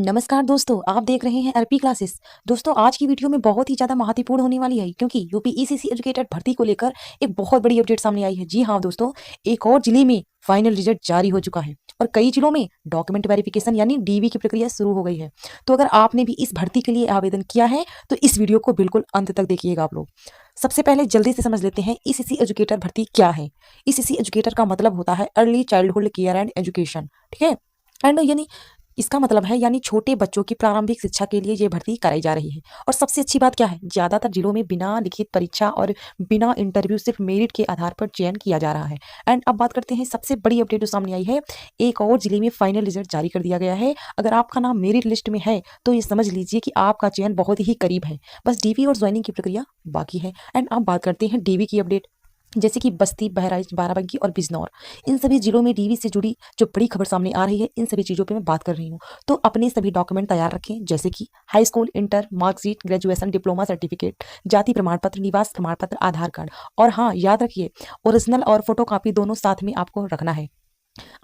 नमस्कार दोस्तों, आप देख रहे हैं आरपी क्लासेस। दोस्तों, आज की वीडियो में बहुत ही ज़्यादा महत्वपूर्ण होने वाली है क्योंकि यूपी ईसीसी एजुकेटेड भर्ती को लेकर एक बहुत बड़ी अपडेट सामने आई है। जी हाँ दोस्तों, एक और जिले में फाइनल रिजल्ट जारी हो चुका है और कई जिलों में डॉक्यूमेंट वेरिफिकेशन यानी डीवी की प्रक्रिया शुरू हो गई है। तो अगर आपने भी इस भर्ती के लिए आवेदन किया है तो इस वीडियो को बिल्कुल अंत तक देखिएगा आप लोग। सबसे पहले जल्दी से समझ लेते हैं ईसीसी एजुकेटर भर्ती क्या है। ईसीसी एजुकेटर का मतलब होता है early childhood care and education, ठीक है। एंड यानी इसका मतलब है यानी छोटे बच्चों की प्रारंभिक शिक्षा के लिए ये भर्ती कराई जा रही है। और सबसे अच्छी बात क्या है, ज्यादातर जिलों में बिना लिखित परीक्षा और बिना इंटरव्यू सिर्फ मेरिट के आधार पर चयन किया जा रहा है। एंड अब बात करते हैं सबसे बड़ी अपडेट जो सामने आई है, एक और जिले में फाइनल रिजल्ट जारी कर दिया गया है। अगर आपका नाम मेरिट लिस्ट में है तो ये समझ लीजिए कि आपका चयन बहुत ही करीब है, बस डीवी और ज्वाइनिंग की प्रक्रिया बाकी है। एंड अब बात करते हैं डीवी की अपडेट, जैसे कि बस्ती, बहराइच, बाराबंकी और बिजनौर, इन सभी जिलों में डीवी से जुड़ी जो बड़ी खबर सामने आ रही है, इन सभी चीज़ों पे मैं बात कर रही हूँ। तो अपने सभी डॉक्यूमेंट तैयार रखें, जैसे कि high school, inter, marksheet, graduation, diploma certificate, जाति प्रमाण पत्र, निवास प्रमाण पत्र, आधार कार्ड। और हाँ, याद रखिए ओरिजिनल और फोटो कॉपी दोनों साथ में आपको रखना है।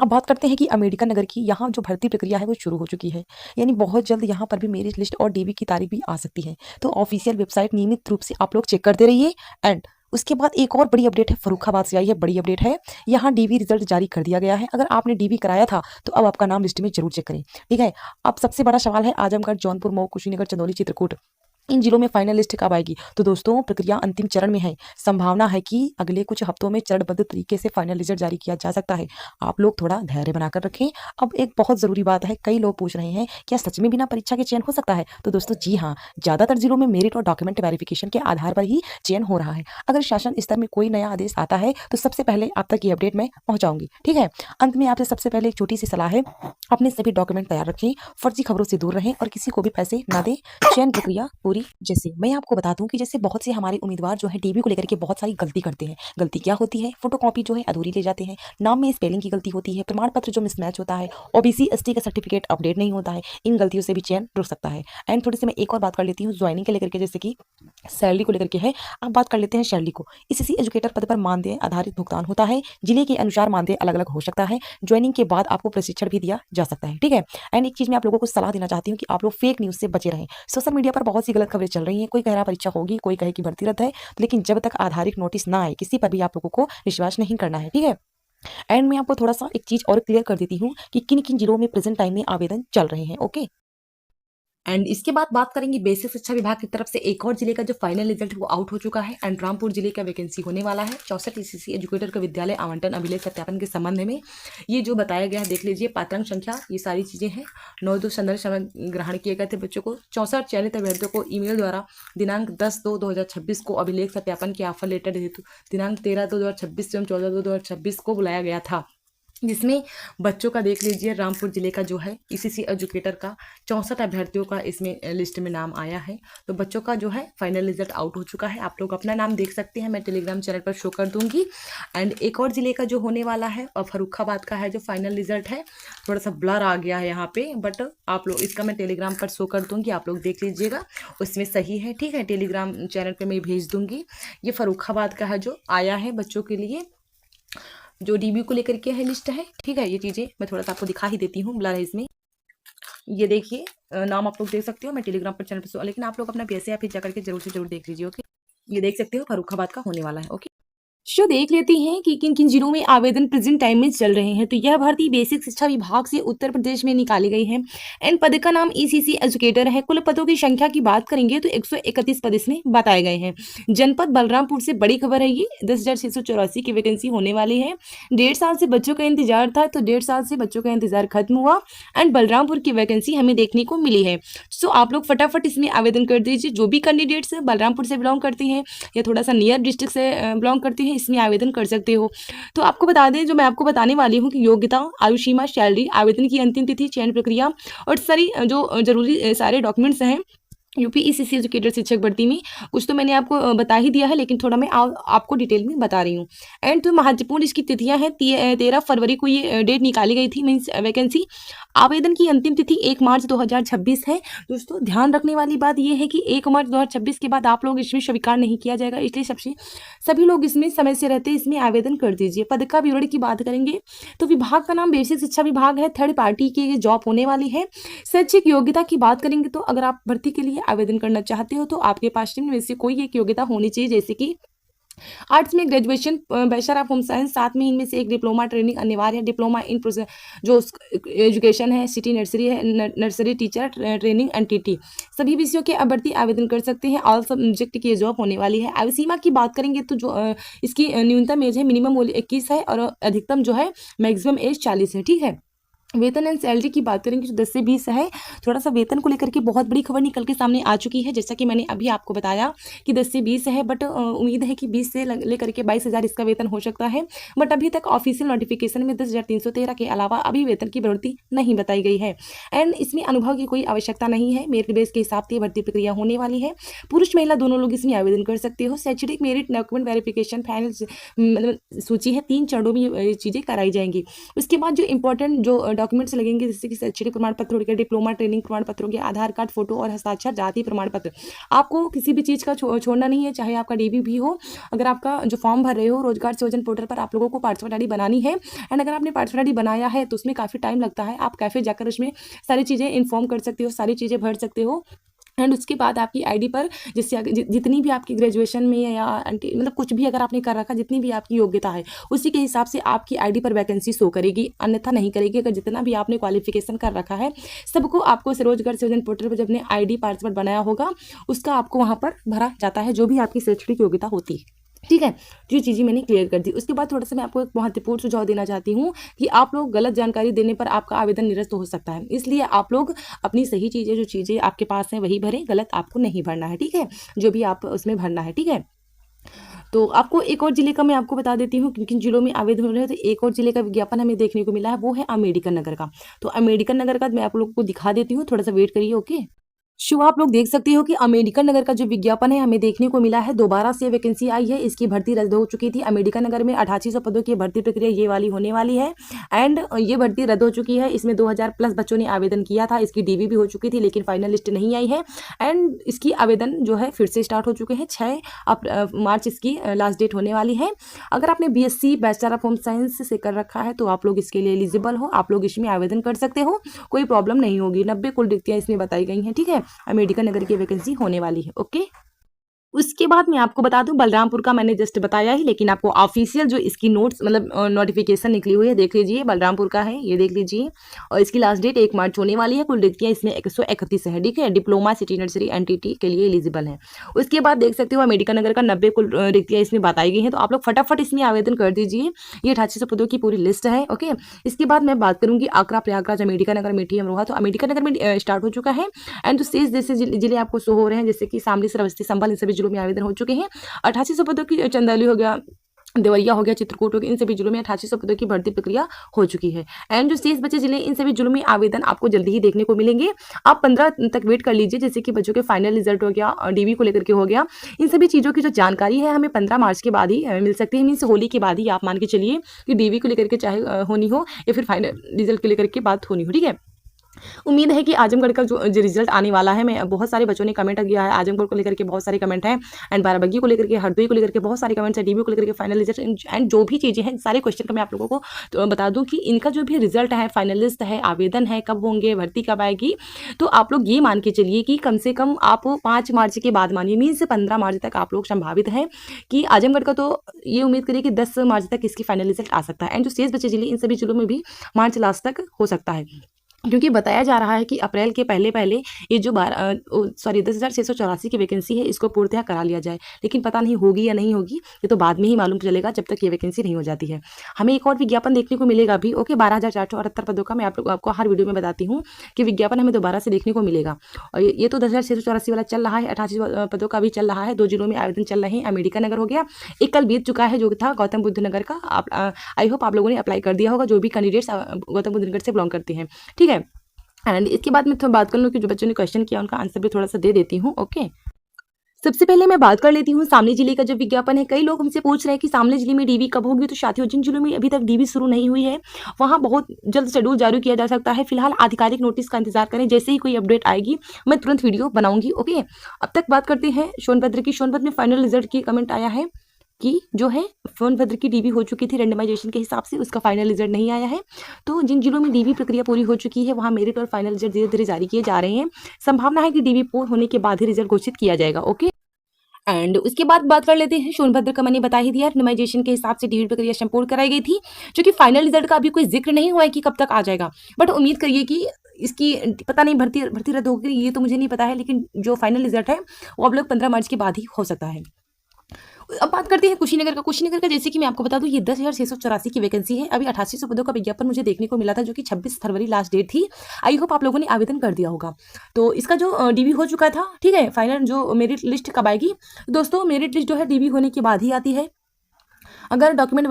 अब बात करते हैं कि अमेरिकन नगर की, यहाँ जो भर्ती प्रक्रिया है वो शुरू हो चुकी है, यानी बहुत जल्द यहाँ पर भी मेरिट लिस्ट और डीवी की तारीख भी आ सकती है। तो ऑफिशियल वेबसाइट नियमित रूप से आप लोग चेक करते रहिए। एंड उसके बाद एक और बड़ी अपडेट है, फर्रुखाबाद से आई है बड़ी अपडेट है। यहाँ डीवी रिजल्ट जारी कर दिया गया है। अगर आपने डीवी कराया था तो अब आपका नाम लिस्ट में जरूर चेक करें, ठीक है। अब सबसे बड़ा सवाल है आजमगढ़, जौनपुर, मऊ, कुशीनगर, चंदौली, चित्रकूट, इन जिलों में फाइनल लिस्ट कब आएगी। तो दोस्तों, प्रक्रिया अंतिम चरण में है। संभावना है कि अगले कुछ हफ्तों में चरणबद्ध तरीके से फाइनल रिजल्ट जारी किया जा सकता है। आप लोग थोड़ा धैर्य बनाकर रखें। अब एक बहुत जरूरी बात है, कई लोग पूछ रहे हैं क्या सच में बिना परीक्षा के चयन हो सकता है। तो दोस्तों जी हाँ, ज्यादातर जिलों में मेरिट और डॉक्यूमेंट वेरिफिकेशन के आधार पर ही चयन हो रहा है। अगर शासन स्तर में कोई नया आदेश आता है तो सबसे पहले आप तक ये अपडेट मैं पहुंचाऊंगी, ठीक है। अंत में आपसे सबसे पहले एक छोटी सी सलाह है, अपने सभी डॉक्यूमेंट तैयार रखें, फर्जी खबरों से दूर रहें और किसी को भी पैसे ना दें। चयन प्रक्रिया पूरी, जैसे मैं आपको बता दूं कि जैसे बहुत से हमारे उम्मीदवार जो है डीबी को लेकर के बहुत सारी गलती करते हैं। गलती क्या होती है, फोटोकॉपी जो है अधूरी ले जाते हैं, नाम में स्पेलिंग की गलती होती है, प्रमाण पत्र जो मिसमैच होता है, ओबीसी एसटी का सर्टिफिकेट अपडेट नहीं होता है। इन गलतियों से भी चयन रुक सकता है। एंड थोड़ी सी मैं एक और बात कर लेती हूँ ज्वाइनिंग के लेकर के, जैसे कि सैलरी को लेकर के है। अब बात कर लेते हैं सैलरी को। इसी एजुकेटर पद पर मानदेय आधारित भुगतान होता है, जिले के अनुसार मानदेय अलग अलग हो सकता है। ज्वाइनिंग के बाद आपको प्रशिक्षण भी दिया जा सकता है, ठीक है। एंड एक चीज मैं आप लोगों को सलाह देना चाहती हूँ कि आप लोग फेक न्यूज से बचे रहें। सोशल मीडिया पर बहुत सी गलत खबरें चल रही हैं, कोई कह रहा परीक्षा होगी, कोई कहे कि भर्ती रद्द है, लेकिन जब तक आधारित नोटिस ना आए किसी पर भी आप लोगों को विश्वास नहीं करना है, ठीक है। एंड मैं आपको थोड़ा सा एक चीज और क्लियर कर देती हूँ कि किन किन जिलों में प्रेजेंट टाइम में आवेदन चल रहे हैं, ओके। एंड इसके बाद बात करेंगे बेसिक शिक्षा विभाग की तरफ से एक और जिले का जो फाइनल रिजल्ट वो आउट हो चुका है। एंड रामपुर जिले का वैकेंसी होने वाला है। 64 ईसीसी एजुकेटर का विद्यालय आवंटन अभिलेख सत्यापन के संबंध में ये जो बताया गया है, देख लीजिए पात्रांक संख्या, ये सारी चीजें हैं। 9/2 संदर्भ समय ग्रहण किए गए थे बच्चों को। 64 चयनित अभ्यर्थियों को ईमेल द्वारा दिनांक 10/2/2026 को अभिलेख सत्यापन के ऑफर लेटर हेतु दिनांक 13/2/2026 एवं 14/2/2026 को बुलाया गया था, जिसमें बच्चों का देख लीजिए रामपुर जिले का जो है ईसीसी एजुकेटर का 64 अभ्यर्थियों का इसमें लिस्ट में नाम आया है। तो बच्चों का जो है फाइनल रिजल्ट आउट हो चुका है। आप लोग अपना नाम देख सकते हैं, मैं टेलीग्राम चैनल पर शो कर दूंगी। एंड एक और जिले का जो होने वाला है और फर्रुखाबाद का है जो फाइनल रिजल्ट है, थोड़ा सा ब्लर आ गया है यहाँ पे, बट आप लोग इसका मैं टेलीग्राम पर शो कर दूंगी, आप लोग देख लीजिएगा, उसमें सही है, ठीक है। टेलीग्राम चैनल पर मैं भेज दूंगी। ये फर्रुखाबाद का है जो आया है बच्चों के लिए, जो डीबी को लेकर के है लिस्ट है, ठीक है। ये चीजें मैं थोड़ा सा आपको दिखा ही देती हूँ ब्लर है इसमें। ये देखिए नाम आप लोग देख सकते हो, मैं टेलीग्राम पर चैनल पर, लेकिन आप लोग अपना पैसे आप जा करके जरूर से जरूर देख लीजिए, ओके। ये देख सकते हो फर्रुखाबाद का होने वाला है, ओके। शो देख लेते हैं कि किन किन जिलों में आवेदन प्रेजेंट टाइम में चल रहे हैं। तो यह भर्ती बेसिक शिक्षा विभाग से उत्तर प्रदेश में निकाली गई है। इन पद का नाम ईसीसी एजुकेटर है। कुल पदों की संख्या की बात करेंगे तो 131 पद इसमें बताए गए हैं। जनपद बलरामपुर से बड़ी खबर है, ये 10,684 की वैकेंसी होने वाली है। 1.5 साल से बच्चों का इंतजार था, तो 1.5 साल से बच्चों का इंतजार खत्म हुआ एंड बलरामपुर की वैकेंसी हमें देखने को मिली है। सो आप लोग फटाफट इसमें आवेदन कर दीजिए। जो भी कैंडिडेट्स बलरामपुर से बिलोंग करते हैं या थोड़ा सा नियर डिस्ट्रिक्ट से बिलोंग करते हैं, इसमें आवेदन कर सकते हो। तो आपको बता दें, जो मैं आपको बताने वाली हूँ कि योग्यता, आयु सीमा, सैलरी, आवेदन की अंतिम तिथि, चयन प्रक्रिया और सारी जो जरूरी सारे डॉक्यूमेंट्स हैं यूपीईसीसी एजुकेटर शिक्षक भर्ती में कुछ तो मैंने आपको बता ही दिया है, लेकिन थोड़ा मैं आपको डिटेल में बता रही हूँ। एंड तो महत्वपूर्ण इसकी तिथियां हैं। 13 फरवरी को ये डेट निकाली गई थी, मीन्स वैकेंसी। आवेदन की अंतिम तिथि 1 मार्च 2026 है। दोस्तों ध्यान रखने वाली बात यह है कि 1 मार्च 2026 के बाद आप लोग इसमें स्वीकार नहीं किया जाएगा, इसलिए सभी लोग इसमें समय से रहते इसमें आवेदन कर दीजिए। पद का विवरण की बात करेंगे तो विभाग का नाम बेसिक शिक्षा विभाग है। थर्ड पार्टी की ये जॉब होने वाली है। शैक्षिक योग्यता की बात करेंगे तो अगर आप भर्ती के लिए आवेदन करना चाहते हो तो आपके पास निम्न में से कोई एक योग्यता होनी चाहिए, जैसे कि आर्ट्स में graduation, bachelor of home science, साथ में इनमें से एक डिप्लोमा ट्रेनिंग अनिवार्य है। डिप्लोमा इन जो एजुकेशन है, सिटी नर्सरी है, nursery teacher training and TT, सभी विषयों के अभ्यर्थी आवेदन कर सकते हैं। ऑल सब्जेक्ट की जॉब होने वाली है। आयु सीमा की बात करेंगे तो जो इसकी न्यूनतम एज है, मिनिमम 21 है और अधिकतम जो है मैक्सिमम एज 40 है। ठीक है। वेतन एंड सैलरी की बात करेंगे तो 10 से 20 है। थोड़ा सा वेतन को लेकर के बहुत बड़ी खबर निकल के सामने आ चुकी है, जैसा कि मैंने अभी आपको बताया कि 10 से 20 है, बट उम्मीद है कि 20 से लेकर के 22,000 इसका वेतन हो सकता है। बट अभी तक ऑफिशियल नोटिफिकेशन में 10,313 के अलावा अभी वेतन की बढ़ोतरी नहीं बताई गई है। एंड इसमें अनुभव की कोई आवश्यकता नहीं है। मेरिट बेस के हिसाब से भर्ती प्रक्रिया होने वाली है। पुरुष महिला दोनों लोग इसमें आवेदन कर सकते हो। शैक्षणिक मेरिट डॉक्यूमेंट वेरिफिकेशन फाइनल मतलब सूची है, 3 चरणों में ये चीज़ें कराई जाएंगी। उसके बाद जो इंपॉर्टेंट जो डॉक्यूमेंट्स लगेंगे, जैसे कि शैक्षणिक प्रमाण पत्र हो गया, डिप्लोमा ट्रेनिंग प्रमाण पत्र हो गया, आधार कार्ड, फोटो और हस्ताक्षर, जाति प्रमाण पत्र। आपको किसी भी चीज़ का छोड़ना नहीं है, चाहे आपका डीबी भी हो। अगर आपका जो फॉर्म भर रहे हो रोजगार सृजन पोर्टल पर, आप लोगों को पासपोर्ट आईडी बनानी है। एंड अगर आपने पासपोर्ट आईडी बनाया है तो उसमें काफ़ी टाइम लगता है। आप कैफे जाकर उसमें सारी चीज़ें इन्फॉर्म कर सकते हो, सारी चीज़ें भर सकते हो। एंड उसके बाद आपकी आईडी पर जिससे जितनी भी आपकी ग्रेजुएशन में या मतलब कुछ भी अगर आपने कर रखा, जितनी भी आपकी योग्यता है उसी के हिसाब से आपकी आईडी पर वैकेंसी शो करेगी, अन्यथा नहीं करेगी। अगर जितना भी आपने क्वालिफिकेशन कर रखा है सबको आपको रोजगार सृजन पोर्टल पर जब अपने आईडी पासवर्ड बनाया होगा उसका आपको वहाँ पर भरा जाता है, जो भी आपकी शैक्षणिक योग्यता होती है। ठीक है, जो चीज़ें मैंने क्लियर कर दी। उसके बाद थोड़ा सा मैं आपको एक महत्वपूर्ण सुझाव देना चाहती हूँ कि आप लोग गलत जानकारी देने पर आपका आवेदन निरस्त हो सकता है, इसलिए आप लोग अपनी सही चीज़ें, जो चीज़ें आपके पास हैं वही भरें, गलत आपको नहीं भरना है। ठीक है, जो भी आप उसमें भरना है। ठीक है, तो आपको एक और जिले का मैं आपको बता देती हूँ किन किन जिलों में आवेदन हो रहे हैं। तो एक और जिले का विज्ञापन हमें देखने को मिला है, वो है अम्बेडकर नगर का। तो अम्बेडकर नगर का मैं आप लोग को दिखा देती हूँ, थोड़ा सा वेट करिए। ओके, आप लोग देख सकते हो कि अम्बेडकर नगर का जो विज्ञापन है हमें देखने को मिला है। दोबारा से वैकेंसी आई है, इसकी भर्ती रद्द हो चुकी थी। अम्बेडकर नगर में 8800 पदों की भर्ती प्रक्रिया ये वाली होने वाली है। एंड ये भर्ती रद्द हो चुकी है। इसमें 2000 प्लस बच्चों ने आवेदन किया था। इसकी डीवी भी हो चुकी थी, लेकिन फाइनल लिस्ट नहीं आई है। एंड इसकी आवेदन जो है फिर से स्टार्ट हो चुके हैं। 6 मार्च इसकी लास्ट डेट होने वाली है। अगर आपने BSc bachelor of home science से कर रखा है तो आप लोग इसके लिए एलिजिबल हो, आप लोग इसमें आवेदन कर सकते हो, कोई प्रॉब्लम नहीं होगी। 90 कुल रिक्तियां इसमें बताई गई हैं। ठीक है, अम्बेडकर नगर की वैकेंसी होने वाली है। ओके, उसके बाद मैं आपको बता दूं बलरामपुर का मैंने जस्ट बताया ही, लेकिन आपको ऑफिशियल जो इसकी नोट्स मतलब नोटिफिकेशन निकली हुई है देख लीजिए। बलरामपुर का है, ये देख लीजिए। और इसकी लास्ट डेट 1 मार्च होने वाली है। कुल रिक्तियां इसमें 131 है। ठीक है, डिप्लोमा सिटी नर्सरी एनटीटी के लिए एलिजिबल है। उसके बाद देख सकते हो अम्बेडकर नगर का 90 कुल रिक्तियां इसमें बताई गई हैं। तो आप लोग फटाफट इसमें आवेदन कर दीजिए। ये 8800 पदों की पूरी लिस्ट है। ओके, इसके बाद मैं बात करूंगी आगरा, प्रयागराज, अम्बेडकर नगर, मेठी, अमरोहा। तो अम्बेडकर नगर में स्टार्ट हो चुका है। एंड जो शेष जैसे जिले आपको शो हो रहे हैं, जैसे कि शामली, श्रावस्ती, संभल, इन सभी जिलों में आवेदन हो चुके हैं। 8800 पदों की, चंदौली हो गया, देवरिया हो गया, चित्रकूट हो गया, इन सभी जिलों में 8800 पदों की भर्ती प्रक्रिया हो चुकी है। एंड जो शेष बचे जिले, इन सभी जिलों में आवेदन आपको जल्दी ही देखने को मिलेंगे। आप 15 तक वेट कर लीजिए, जैसे कि बच्चों के फाइनल रिजल्ट हो गया, डीवी को लेकर के हो गया। इन सभी चीज़ों की जो जानकारी है हमें 15 मार्च के बाद ही मिल सकती है। मीन्स होली के बाद ही आप मान के चलिए कि डीवी को लेकर के चाहे होनी हो या फिर फाइनल रिजल्ट को लेकर के बात होनी हो। ठीक है, उम्मीद है कि आजमगढ़ का जो रिजल्ट आने वाला है, मैं बहुत सारे बच्चों ने कमेंट किया है आजमगढ़ को लेकर के, बहुत सारे कमेंट हैं। एंड बाराबंकी को लेकर के, हरदोई को लेकर के बहुत सारे कमेंट्स है, डीबी को लेकर के, फाइनल रिजल्ट एंड जो भी चीज़ें हैं, सारे क्वेश्चन का मैं आप लोगों को तो बता दूं कि इनका जो भी रिजल्ट है, फाइनलिस्ट है, आवेदन है, कब होंगे, भर्ती कब आएगी। तो आप लोग ये मान के चलिए कि कम से कम आप 5 मार्च के बाद मानिए, मीन्स 15 मार्च तक आप लोग संभावित है कि आजमगढ़ का तो ये उम्मीद करिए कि 10 मार्च तक इसकी फाइनल रिजल्ट आ सकता है। एंड जो शेष बचे जिले, इन सभी जिलों में भी मार्च लास्ट तक हो सकता है, क्योंकि बताया जा रहा है कि अप्रैल के पहले पहले ये जो 10,684 की वैकेंसी है इसको पूर्णतः करा लिया जाए। लेकिन पता नहीं होगी या नहीं होगी, ये तो बाद में ही मालूम चलेगा, जब तक ये वैकेंसी नहीं हो जाती है। हमें एक और विज्ञापन देखने को मिलेगा भी। ओके, 12,478 पदों का मैं आपको हर वीडियो में बताती हूँ कि विज्ञापन हमें दोबारा से देखने को मिलेगा। और ये तो 10,684 वाला चल रहा है, 88 पदों का भी चल रहा है। 2 जिलों में आवेदन चल रहे हैं। अम्बेडकर नगर हो गया, एक कल बीत चुका है जो था गौतम बुद्ध नगर का। आई होप आप लोगों ने अप्लाई कर दिया होगा, जो भी कैंडिडेट्स गौतम बुद्ध नगर से बिलोंग करते हैं। ठीक है, एंड इसके बाद मैं थोड़ा बात कर लूँ कि जो बच्चों ने क्वेश्चन किया उनका आंसर भी थोड़ा सा दे देती हूँ। ओके, सबसे पहले मैं बात कर लेती हूँ शामली जिले का जो विज्ञापन है। कई लोग हमसे पूछ रहे हैं कि शामली जिले में डीवी कब होगी। तो साथियों, जिन जिलों में अभी तक डीवी शुरू नहीं हुई है वहां बहुत जल्द शेड्यूल जारी किया जा सकता है। फिलहाल आधिकारिक नोटिस का इंतजार करें, जैसे ही कोई अपडेट आएगी मैं तुरंत वीडियो बनाऊंगी। ओके, अब तक बात करते हैं सोनभद्र की। सोनभद्र में फाइनल रिजल्ट की कमेंट आया है कि जो है सोनभद्र की डीवी हो चुकी थी रेंडमाइजेशन के हिसाब से, उसका फाइनल रिजल्ट नहीं आया है। तो जिन जिलों में डीवी प्रक्रिया पूरी हो चुकी है वहां मेरिट और फाइनल रिजल्ट धीरे धीरे जारी किए जा रहे हैं। संभावना है कि डीवी पूर्ण होने के बाद ही रिजल्ट घोषित किया जाएगा। ओके, एंड उसके बाद बात कर लेते हैं सोनभद्र का। मैंने बता ही दिया, रेंडमाइजेशन के हिसाब से डीवी प्रक्रिया संपूर्ण कराई गई थी, जो कि फाइनल रिजल्ट का अभी कोई जिक्र नहीं हुआ है कि कब तक आ जाएगा। बट उम्मीद करिए कि इसकी पता नहीं भर्ती भर्ती रद्द होगी ये तो मुझे नहीं पता है, लेकिन जो फाइनल रिजल्ट है वो अब लोग 15 मार्च के बाद ही हो सकता है। अब बात करते हैं कुशीनगर का। कुशीनगर का जैसे कि मैं आपको बता दूं, ये 10,684 की वैकेंसी है। अभी 8800 पदों का विज्ञापन मुझे देखने को मिला था, जो कि 26 फरवरी लास्ट डेट थी। आई होप आप लोगों ने आवेदन कर दिया होगा। तो इसका जो डीवी हो चुका था, ठीक है। फाइनल जो मेरिट लिस्ट कब आएगी दोस्तों? मेरिट लिस्ट जो है डीवी होने के बाद ही आती है। अगर डॉक्यूमेंट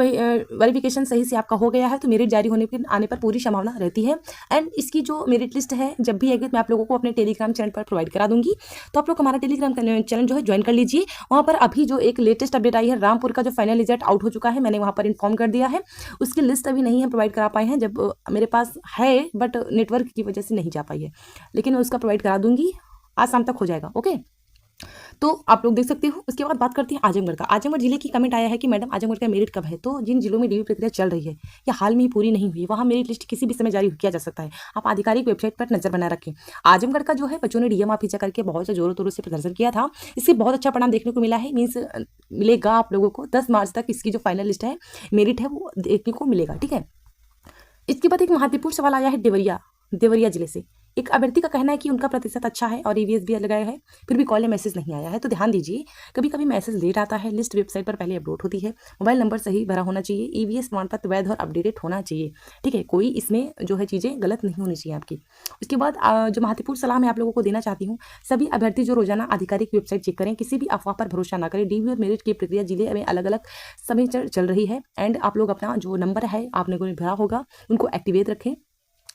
वेरिफिकेशन सही से आपका हो गया है तो मेरिट जारी होने के आने पर पूरी संभावना रहती है। एंड इसकी जो मेरिट लिस्ट है जब भी आएगी मैं आप लोगों को अपने टेलीग्राम चैनल पर प्रोवाइड करा दूंगी। तो आप लोग हमारा टेलीग्राम चैनल जो है ज्वाइन कर लीजिए। वहाँ पर अभी जो एक लेटेस्ट अपडेट आई है, रामपुर का जो फाइनल रिजल्ट आउट हो चुका है, मैंने वहाँ पर इन्फॉर्म कर दिया है। उसकी लिस्ट अभी नहीं है प्रोवाइड करा पाए हैं, जब मेरे पास है बट नेटवर्क की वजह से नहीं जा पाई है, लेकिन मैं उसका प्रोवाइड करा दूंगी। आज शाम तक हो जाएगा। ओके, तो आप लोग देख सकते हो। उसके बाद बात करते हैं आजमगढ़ का। आजमगढ़ जिले की कमेंट आया है कि मैडम आजमगढ़ का मेरिट कब है? तो जिन जिलों में डीवी प्रक्रिया चल रही है या हाल में ही पूरी नहीं हुई, वहाँ मेरिट लिस्ट किसी भी समय जारी किया जा सकता है। आप आधिकारिक वेबसाइट पर नजर बनाए रखें। आजमगढ़ का जो है बच्चों ने डीएम ऑफिसर करके बहुत जोरों तोरों से प्रदर्शन किया था। इससे बहुत अच्छा परिणाम देखने को मिला है। मीन्स मिलेगा आप लोगों को 10 मार्च तक इसकी जो फाइनल लिस्ट है, मेरिट है, वो देखने को मिलेगा। ठीक है, इसके बाद एक महत्वपूर्ण सवाल आया है देवरिया जिले से। एक अभ्यर्थी का कहना है कि उनका प्रतिशत अच्छा है और ईवीएस भी लगाया है, फिर भी कॉल या मैसेज नहीं आया है। तो ध्यान दीजिए, कभी कभी मैसेज लेट आता है। लिस्ट वेबसाइट पर पहले अपलोड होती है। मोबाइल नंबर सही भरा होना चाहिए। ईवीएस प्रमाण पत्र वैध और अपडेटेड होना चाहिए। ठीक है, कोई इसमें जो है चीज़ें गलत नहीं होनी चाहिए आपकी। उसके बाद जो महत्वपूर्ण सलाह मैं आप लोगों को देना चाहती हूँ, सभी अभ्यर्थी जो रोजाना आधिकारिक वेबसाइट चेक करें, किसी भी अफवाह पर भरोसा ना करें। डीवी और मेरिट की प्रक्रिया जिले में अलग अलग समय चल रही है। एंड आप लोग अपना जो नंबर है आपने को भरा होगा उनको एक्टिवेट रखें।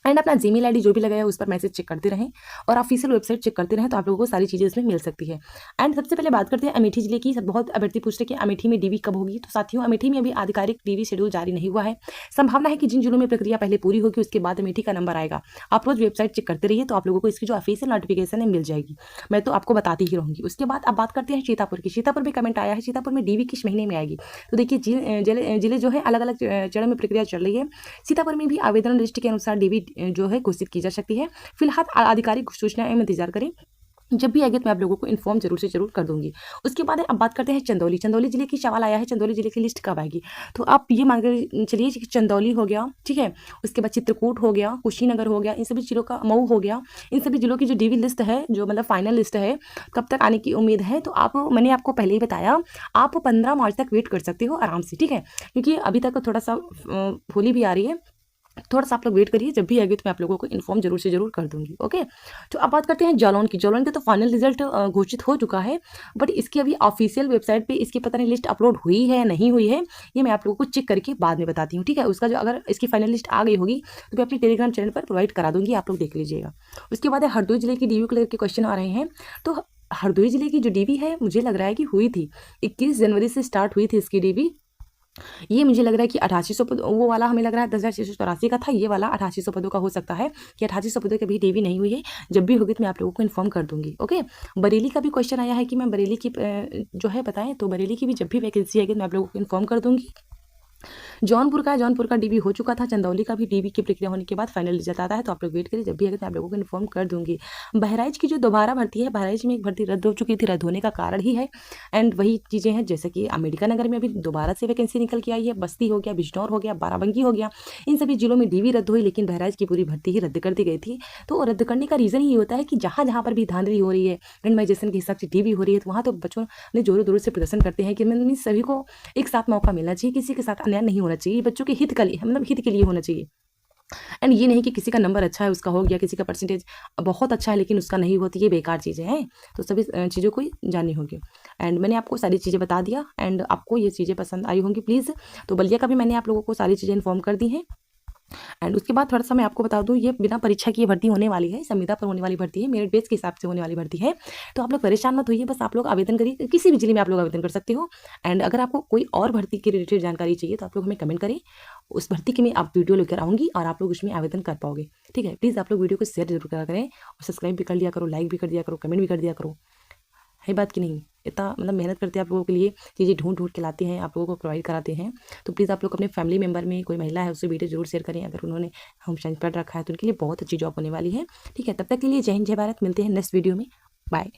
एंड अपना जीमेल आईडी जो भी लगाया है उस पर मैसेज चेक करते रहें और ऑफिशियल वेबसाइट चेक करते रहें, तो आप लोगों को सारी चीज़ें इसमें मिल सकती है। एंड सबसे पहले बात करते हैं अमेठी जिले की। बहुत अभ्यर्थी पूछ रहे कि अमेठी में डीवी कब होगी। तो साथियों, अमेठी में अभी आधिकारिक डीवी शेड्यूल जारी नहीं हुआ है। संभावना है कि जिन जिलों में प्रक्रिया पहले पूरी होगी उसके बाद अमेठी का नंबर आएगा। आप रोज वेबसाइट चेक करते रहिए, तो आप लोगों को इसकी जो ऑफिशियल नोटिफिकेशन है मिल जाएगी। मैं तो आपको बताती ही रहूंगी। उसके बाद अब बात करते हैं सीतापुर की। सीतापुर में कमेंट आया है, सीतापुर में डीवी किस महीने में आएगी? तो देखिए, जिले जो है अलग अलग चरण में प्रक्रिया चल रही है। सीतापुर में भी आवेदन लिस्ट के अनुसार डीवी जो है घोषित की जा सकती है। फिलहाल आधिकारिक सूचना में इंतजार करें, जब भी आएगी तो मैं आप लोगों को इन्फॉर्म जरूर से जरूर कर दूंगी। उसके बाद अब बात करते हैं चंदौली जिले की। सवाल आया है चंदौली जिले की लिस्ट कब आएगी? तो आप ये मान कर चलिए कि चंदौली हो गया, ठीक है, उसके बाद चित्रकूट हो गया, कुशीनगर हो गया, इन सभी जिलों का, मऊ हो गया, इन सभी जिलों की जो डीवी लिस्ट है, जो मतलब फाइनल लिस्ट है, कब तक आने की उम्मीद है? तो आप, मैंने आपको पहले ही बताया, आप 15 मार्च तक वेट कर सकते हो आराम से। ठीक है, क्योंकि अभी तक थोड़ा सा होली भी आ रही है, थोड़ा सा आप लोग वेट करिए। जब भी आएगी तो मैं आप लोगों को इन्फॉर्म जरूर से जरूर कर दूंगी। ओके, तो अब बात करते हैं जालौन की। जालौन का तो फाइनल रिजल्ट घोषित हो चुका है, बट इसकी अभी ऑफिशियल वेबसाइट पे इसकी पता नहीं लिस्ट अपलोड हुई है नहीं हुई है, ये मैं आप लोगों को चेक करके बाद में बताती हूँ। ठीक है, उसका जो अगर इसकी फाइनल लिस्ट आ गई होगी तो मैं अपने टेलीग्राम चैनल पर प्रोवाइड करा दूंगी, आप लोग देख लीजिएगा। उसके बाद हरदोई जिले की डीवी को लेकर के क्वेश्चन आ रहे हैं। तो हरदोई जिले की जो डीवी है मुझे लग रहा है कि हुई थी 21 जनवरी से स्टार्ट हुई थी इसकी डीवी। ये मुझे लग रहा है कि 8800 पद, वो वाला हमें लग रहा है 10,684 का था, ये वाला 8800 पदों का हो सकता है कि 8800 पदों की अभी डीवी नहीं हुई है। जब भी होगी तो मैं आप लोगों को इन्फॉर्म कर दूंगी। ओके, बरेली का भी क्वेश्चन आया है कि मैं बरेली की जो है बताएं, तो बरेली की भी जब भी वैकेंसी आएगी तो मैं आप लोगों को इन्फॉर्म कर दूंगी। जौनपुर का डीवी हो चुका था। चंदौली का भी डीवी की प्रक्रिया होने के बाद फाइनल रिजल्ट आता है, तो आप लोग वेट करिए, जब भी आएगा तो आप लोगों को इन्फॉर्म कर दूंगी। बहराइच की जो दोबारा भर्ती है, बहराइच में एक भर्ती रद्द हो चुकी थी, रद्द होने का कारण ही है एंड वही चीज़ें हैं जैसे कि अम्बेडकर नगर में अभी दोबारा से वैकेंसी निकल के आई है। बस्ती हो गया, बिजनौर हो गया, बाराबंकी हो गया, इन सभी जिलों में डीवी रद्द हुई, लेकिन बहराइच की पूरी भर्ती ही रद्द कर दी गई थी। तो रद्द करने का रीज़न ही होता है कि जहाँ जहाँ पर भी धांधली हो रही है, रेंडमाइजेशन के हिसाब से डीवी हो रही है, तो वहाँ तो बच्चों ने जोरों जोरों से प्रदर्शन करते हैं कि मतलब सभी को एक साथ मौका मिलना चाहिए, किसी के साथ अन्याय नहीं होना चाहिए, बच्चों के हित का लिए, मतलब हित के लिए होना चाहिए। एंड ये नहीं कि किसी का नंबर अच्छा है उसका हो गया, किसी का परसेंटेज बहुत अच्छा है लेकिन उसका नहीं होती, ये बेकार चीज़ें हैं। तो सभी चीज़ों को जाननी होगी। एंड मैंने आपको सारी चीज़ें बता दिया एंड आपको ये चीज़ें पसंद आई होंगी प्लीज़। तो बलिया का भी मैंने आप लोगों को सारी चीज़ें इन्फॉर्म कर दी हैं। एंड उसके बाद थोड़ा सा मैं आपको बता दूँ, ये बिना परीक्षा की ये भर्ती होने वाली है, संविदा पर होने वाली भर्ती है, मेरिट बेस के हिसाब से होने वाली भर्ती है। तो आप लोग परेशान मत होइए, बस आप लोग आवेदन करिए, किसी भी जिले में आप लोग आवेदन कर सकते हो। एंड अगर आपको कोई और भर्ती के रिलेटेड जानकारी चाहिए तो आप लोग हमें कमेंट करें, उस भर्ती की मैं आप वीडियो लेकर आऊँगी और आप लोग उसमें आवेदन कर पाओगे। ठीक है, प्लीज़ आप लोग वीडियो को शेयर जरूर करा करें और सब्सक्राइब भी कर लिया करो, लाइक भी कर दिया करो, कमेंट भी कर दिया करो। है बात कि नहीं? इतना मतलब मेहनत करते हैं आप लोगों के लिए, चीज़ें ढूँढ के लाते हैं, आप लोगों को प्रोवाइड कराते हैं। तो प्लीज़ आप लोग अपने फैमिली मेंबर में कोई महिला है उससे वीडियो ज़रूर शेयर करें, अगर उन्होंने होम साइंस पढ़ रखा है तो उनके लिए बहुत अच्छी जॉब होने वाली है। ठीक है, तब तक के लिए जय हिंद, जय भारत। मिलते हैं नेक्स्ट वीडियो में। बाय।